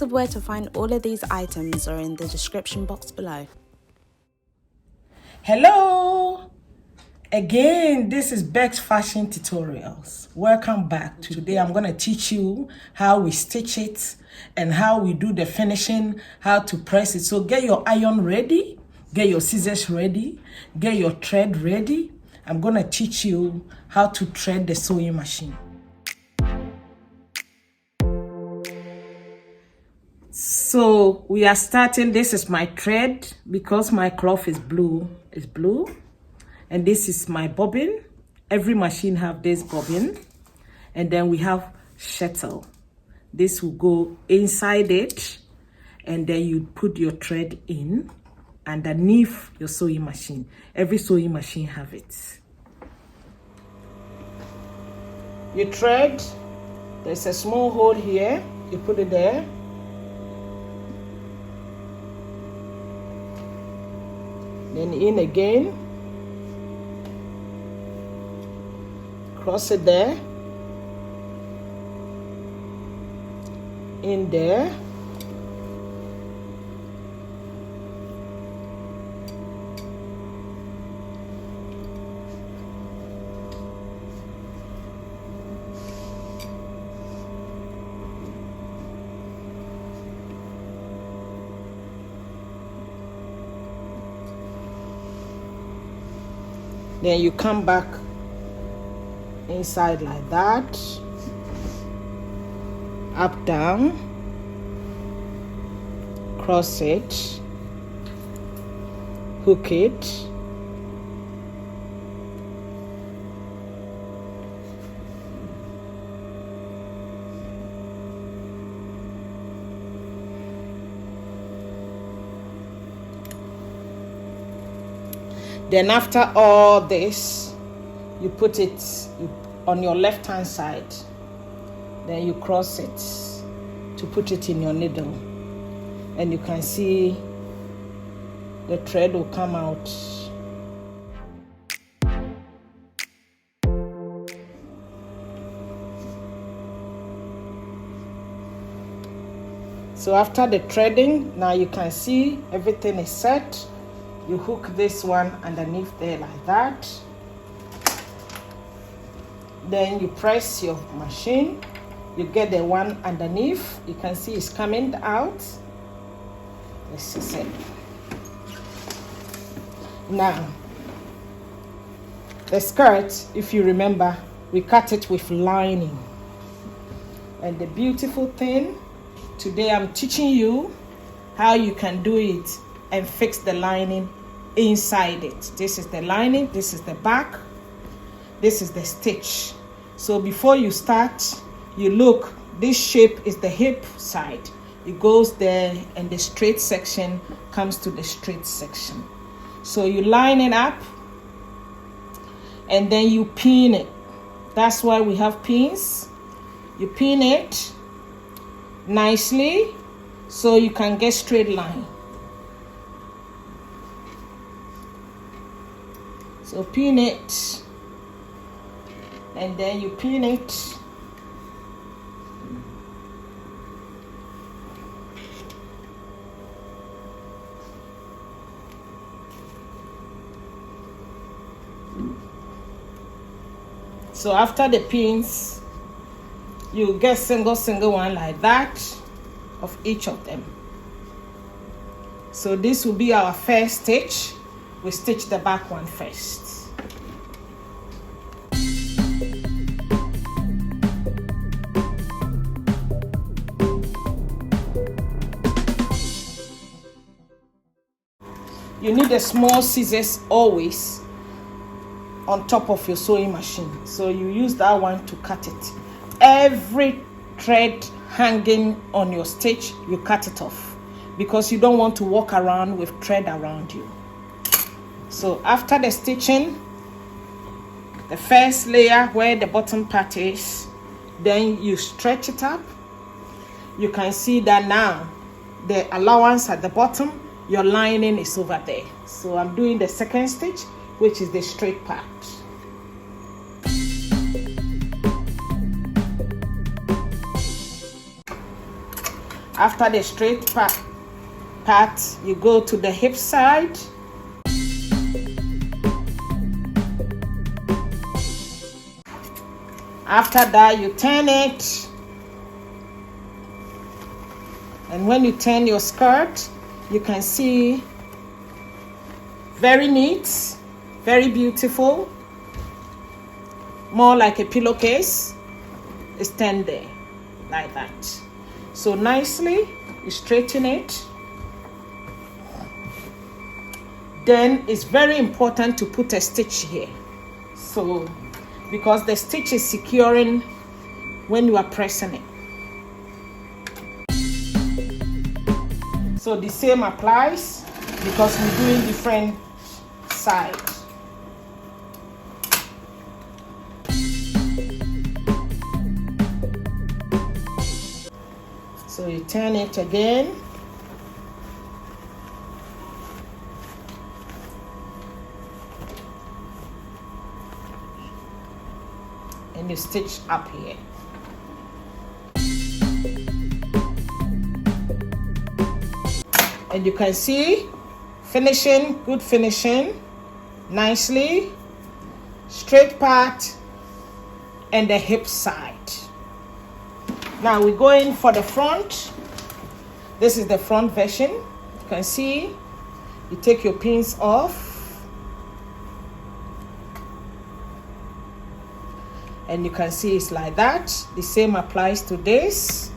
of where to find all of these items are in the description box below. Hello! Again, this is Beck's Fashion Tutorials. Welcome back. Today I'm going to teach you how we stitch it and how we do the finishing, how to press it. So get your iron ready, get your scissors ready, get your thread ready. I'm going to teach you how to thread the sewing machine. So we are starting. This is my thread because my cloth is blue. It's blue. And this is my bobbin. Every machine have this bobbin. And then we have shuttle. This will go inside it. And then you put your thread in underneath your sewing machine. Every sewing machine have it. You thread. There's a small hole here. You put it there. Then in again, cross it there, in there, then you come back inside like that, up, down, cross it, hook it, then after all this, you put it on your left hand side. Then you cross it to put it in your needle. And you can see the thread will come out. So after the threading, now you can see everything is set. You hook this one underneath there like that. Then you press your machine. You get the one underneath. You can see it's coming out. This is it. Now, the skirt, if you remember, we cut it with lining. And the beautiful thing, today I'm teaching you how you can do it and fix the lining inside it. This is the lining, this is the back, this is the stitch. So before you start, you look, this shape is the hip side. It goes there and the straight section comes to the straight section. So you line it up and then you pin it. That's why we have pins. You pin it nicely so you can get straight line. So pin it, and then you pin it. So after the pins, you get single one like that of each of them. So this will be our first stitch. We stitch the back one first. You need a small scissors always on top of your sewing machine. So you use that one to cut it. Every thread hanging on your stitch, you cut it off because you don't want to walk around with thread around you. So after the stitching, the first layer where the bottom part is, then you stretch it up. You can see that now the allowance at the bottom, your lining is over there. So I'm doing the second stitch, which is the straight part. After the straight part, you go to the hip side. After that, you turn it. And when you turn your skirt, you can see very neat, very beautiful, more like a pillowcase. It's turned there like that. So nicely, you straighten it. Then it's very important to put a stitch here. So, because the stitch is securing when you are pressing it. So the same applies because we're doing different sides. So you turn it again. And you stitch up here. And you can see finishing, good finishing, nicely, straight part and the hip side. Now we're going for the front. This is the front version. You can see, you take your pins off. And you can see it's like that. The same applies to this.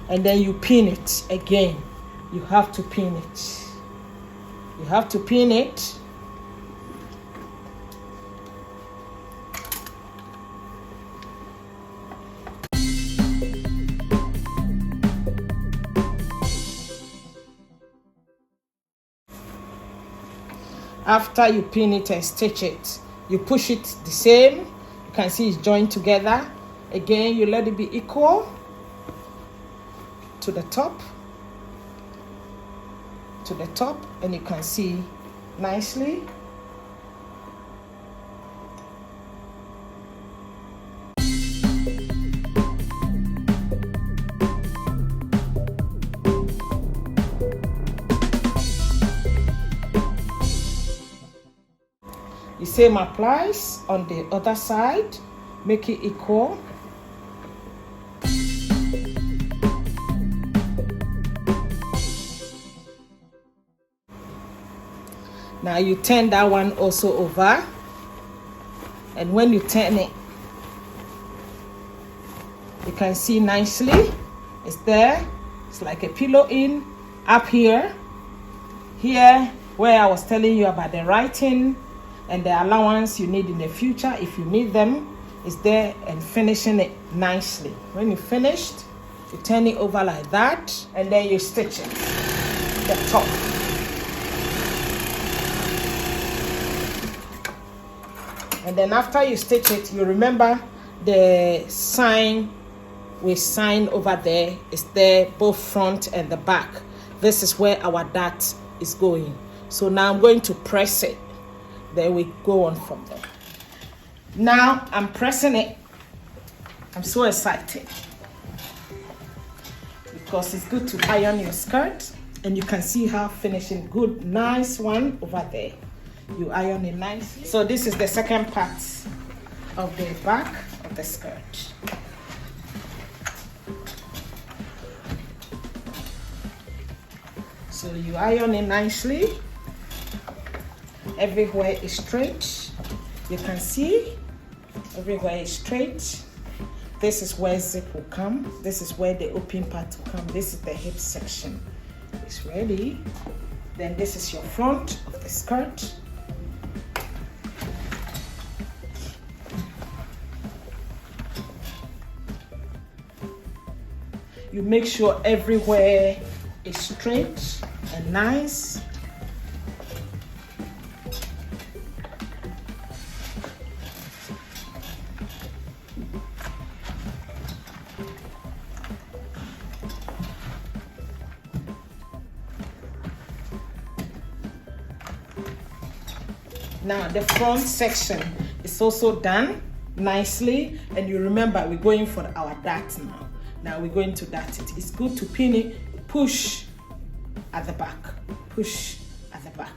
And then you pin it again. You have to pin it. You have to pin it. After you pin it and stitch it, you push it the same. You can see it's joined together. Again, you let it be equal to the top, and you can see nicely. The same applies on the other side. Make it equal. Now you turn that one also over, and when you turn it, you can see nicely it's there. It's like a pillow in up here where I was telling you about the writing and the allowance you need in the future if you need them. Is there, and finishing it nicely. When you finished, you turn it over like that, and then you stitch it the top. And then after you stitch it, you remember the sign we sign over there is there, both front and the back. This is where our dart is going. So now I'm going to press it. Then we go on from there. Now I'm pressing it. I'm so excited because it's good to iron your skirt, and you can see how finishing good, nice one over there. You iron it nicely. So this is the second part of the back of the skirt. So you iron it nicely. Everywhere is straight. You can see everywhere is straight. This is where zip will come. This is where the open part will come. This is the hip section. It's ready. Then this is your front of the skirt. You make sure everywhere is straight and nice. Now the front section is also done nicely, and you remember we're going for our dart now. Now we're going to dart it. It's good to pin it, push at the back, push at the back.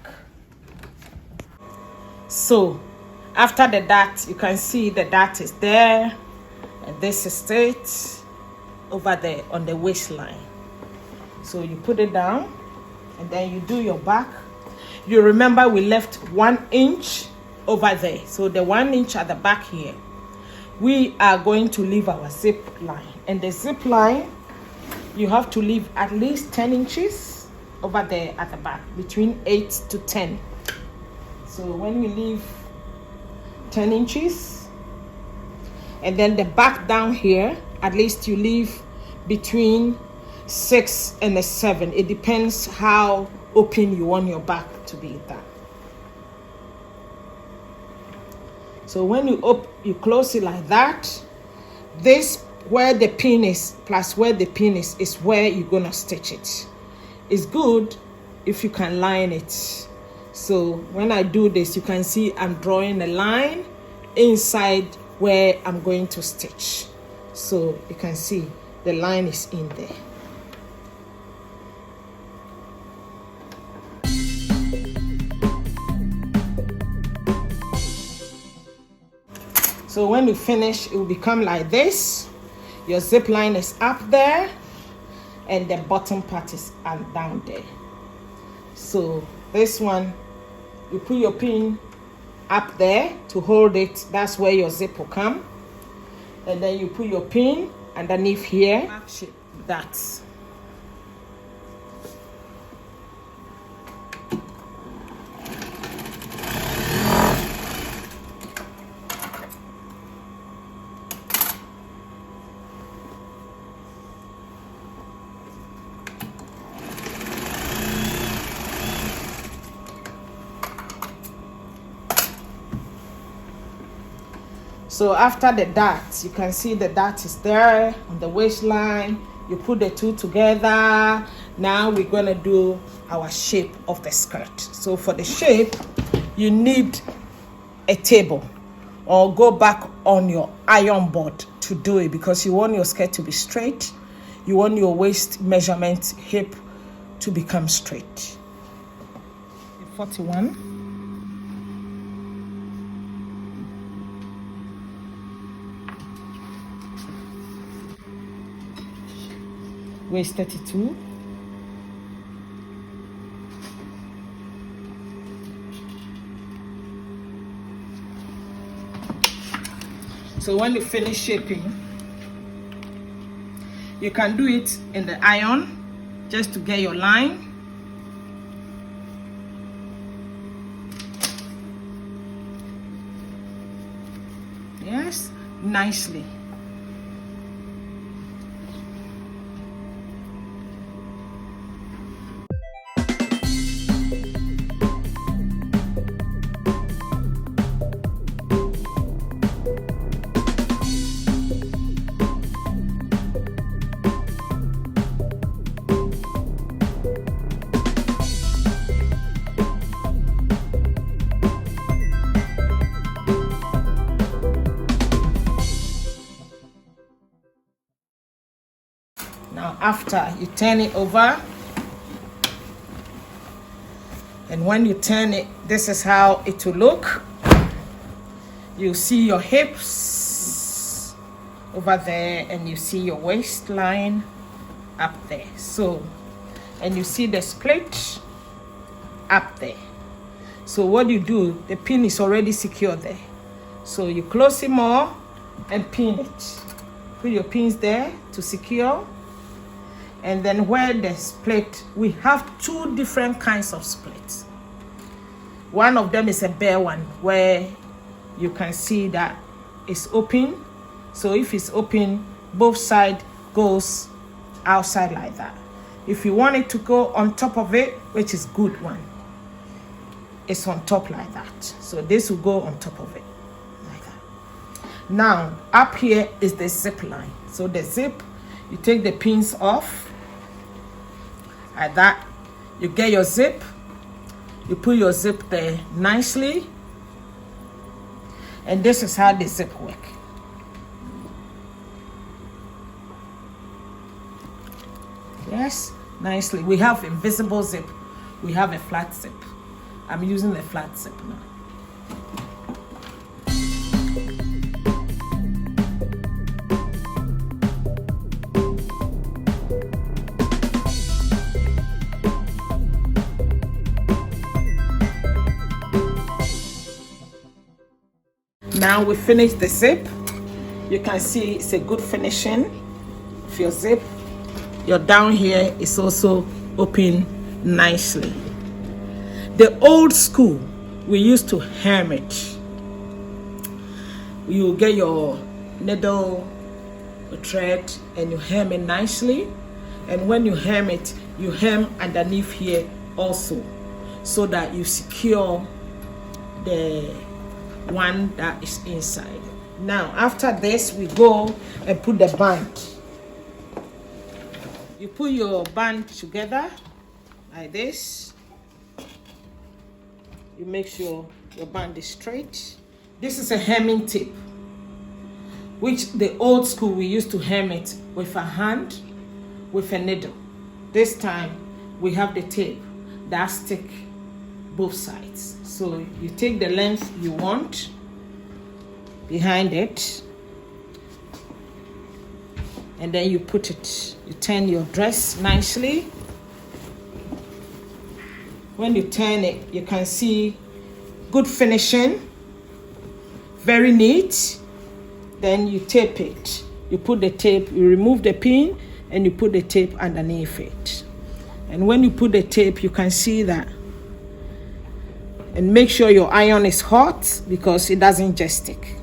So after the dart, you can see the dart is there, and this is it over there on the waistline. So you put it down, and then you do your back. You remember we left 1 inch over there, so the 1 inch at the back here, we are going to leave our zip line. And the zip line, you have to leave at least 10 inches over there at the back, between 8 to 10. So when we leave 10 inches, and then the back down here, at least you leave between 6 and 7. It depends how open you want your back to be done. So when you close it like that, this where the pin is plus where the pin is where you're gonna stitch it. It's good if you can line it. So when I do this, you can see I'm drawing a line inside where I'm going to stitch. So you can see the line is in there. So when you finish, it will become like this. Your zip line is up there, and the bottom part is down there. So this one, you put your pin up there to hold it. That's where your zip will come. And then you put your pin underneath here. That's so after the dart, you can see the dart is there on the waistline. You put the two together. Now we're gonna do our shape of the skirt. So for the shape, you need a table, or go back on your iron board to do it, because you want your skirt to be straight. You want your waist measurement, hip to become straight. 41. Waist 32. So when you finish shaping, you can do it in the iron just to get your line. Yes, nicely. Now after you turn it over, and when you turn it, this is how it will look. You see your hips over there, and you see your waistline up there. So, and you see the split up there. So what you do, the pin is already secured there. So you close it more and pin it. Put your pins there to secure. And then where the split, we have two different kinds of splits. One of them is a bare one, where you can see that it's open. So if it's open, both sides goes outside like that. If you want it to go on top of it, which is good one, it's on top like that. So this will go on top of it like that. Now up here is the zip line. So the zip, you take the pins off like that. You get your zip, you put your zip there nicely, and this is how the zip work. dress nicely. We have invisible zip, we have a flat zip. I'm using the flat zip now. Now we finished the zip. You can see it's a good finishing of your zip. Your down here is also open nicely. The old school, we used to hem it. You get your needle, your thread, and you hem it nicely. And when you hem it, you hem underneath here also, so that you secure the one that is inside. Now after this, we go and put the band. You put your band together like this. You make sure your band is straight. This is a hemming tape, which the old school we used to hem it with a hand, with a needle. This time we have the tape that stick both sides. So you take the length you want behind it, and then you put it, you turn your dress nicely. When you turn it, you can see good finishing, very neat. Then you tape it. You put the tape, you remove the pin, and you put the tape underneath it. And when you put the tape, you can see that. And make sure your iron is hot, because it doesn't just stick.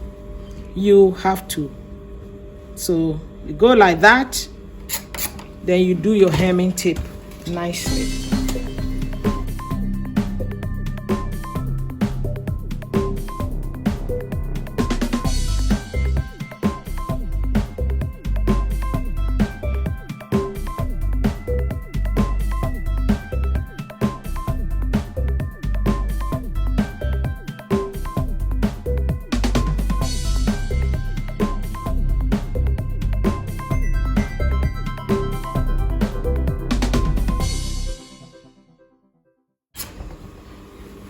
You have to. So you go like that, then you do your hemming tape nicely.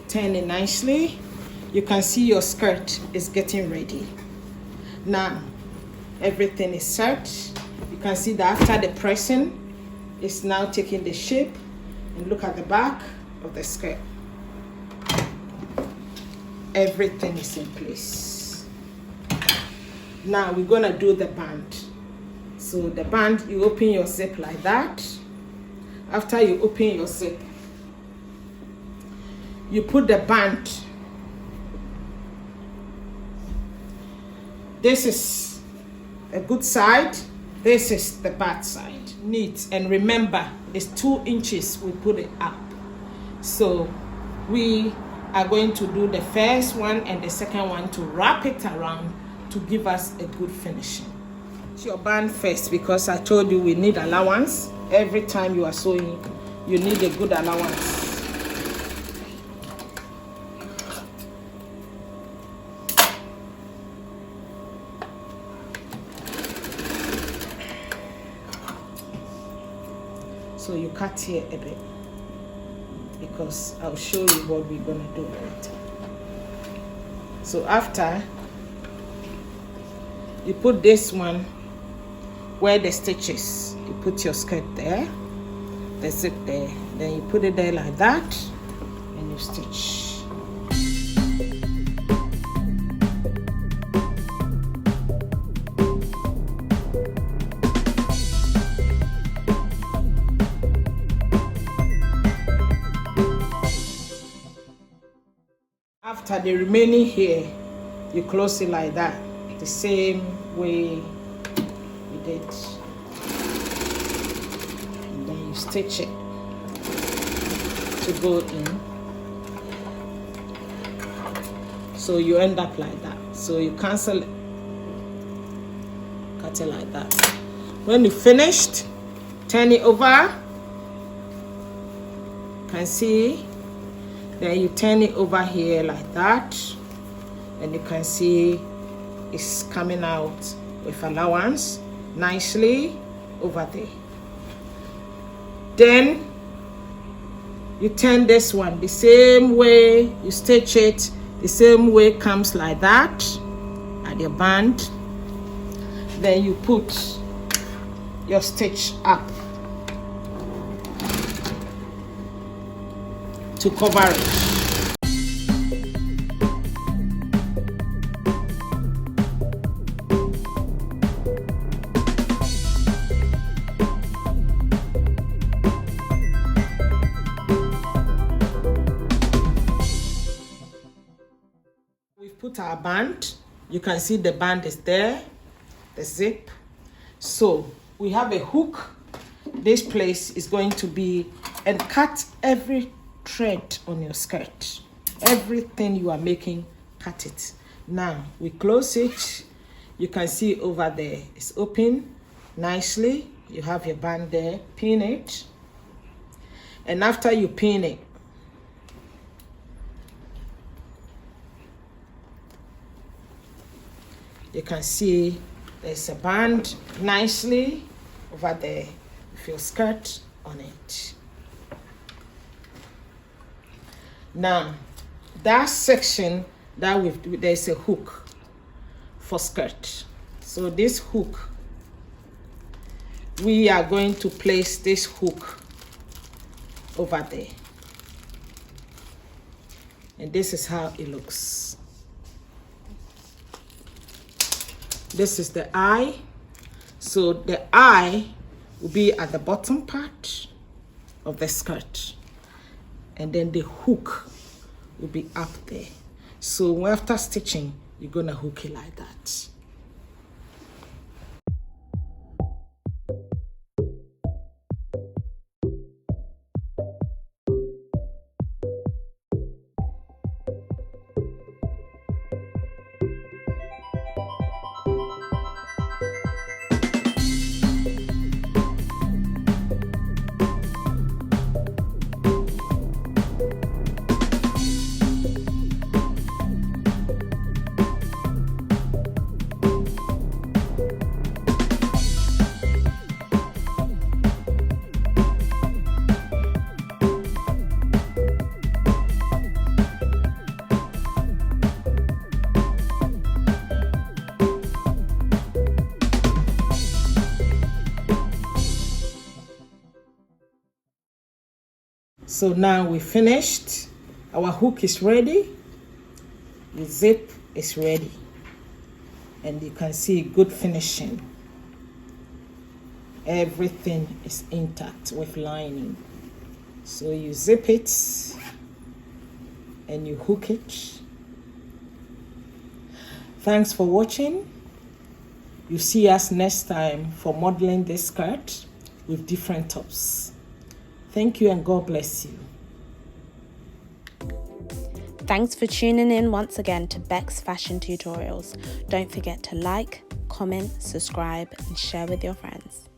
Turn it nicely. You can see your skirt is getting ready. Now everything is set. You can see that after the pressing, it's now taking the shape. And look at the back of the skirt. Everything is in place. Now we're gonna do the band. So the band, you open your zip like that. After you open your zip, you put the band. This is a good side. This is the bad side. Neat. And remember, it's 2 inches we put it up. So we are going to do the first one and the second one to wrap it around to give us a good finishing. It's your band first, because I told you we need allowance. Every time you are sewing, you need a good allowance. So you cut here a bit, because I'll show you what we're gonna do later. So after, you put this one where the stitches, you put your skirt there, the zip there, then you put it there like that, and you stitch. After the remaining here, you close it like that, the same way you did. And then you stitch it to go in. So you end up like that. So you cancel it, cut it like that. When you finished, turn it over. You can see. Then you turn it over here like that, and you can see it's coming out with allowance nicely over there. Then you turn this one the same way, you stitch it the same way, comes like that at your band. Then you put your stitch up to cover it. We've put our band. You can see the band is there, the zip. So we have a hook. This place is going to be, and cut every thread on your skirt. Everything you are making, cut it. Now we close it. You can see over there it's open nicely. You have your band there. Pin it, and after you pin it, you can see there's a band nicely over there with your skirt on it. Now, that section that there's a hook for skirt. So this hook, we are going to place this hook over there. And this is how it looks. This is the eye. So the eye will be at the bottom part of the skirt, and then the hook will be up there. So after stitching, you're gonna hook it like that. So now we finished. Our hook is ready. The zip is ready. And you can see good finishing. Everything is intact with lining. So you zip it and you hook it. Thanks for watching. You see us next time for modeling this skirt with different tops. Thank you and God bless you. Thanks for tuning in once again to Beck's Fashion Tutorials. Don't forget to like, comment, subscribe, and share with your friends.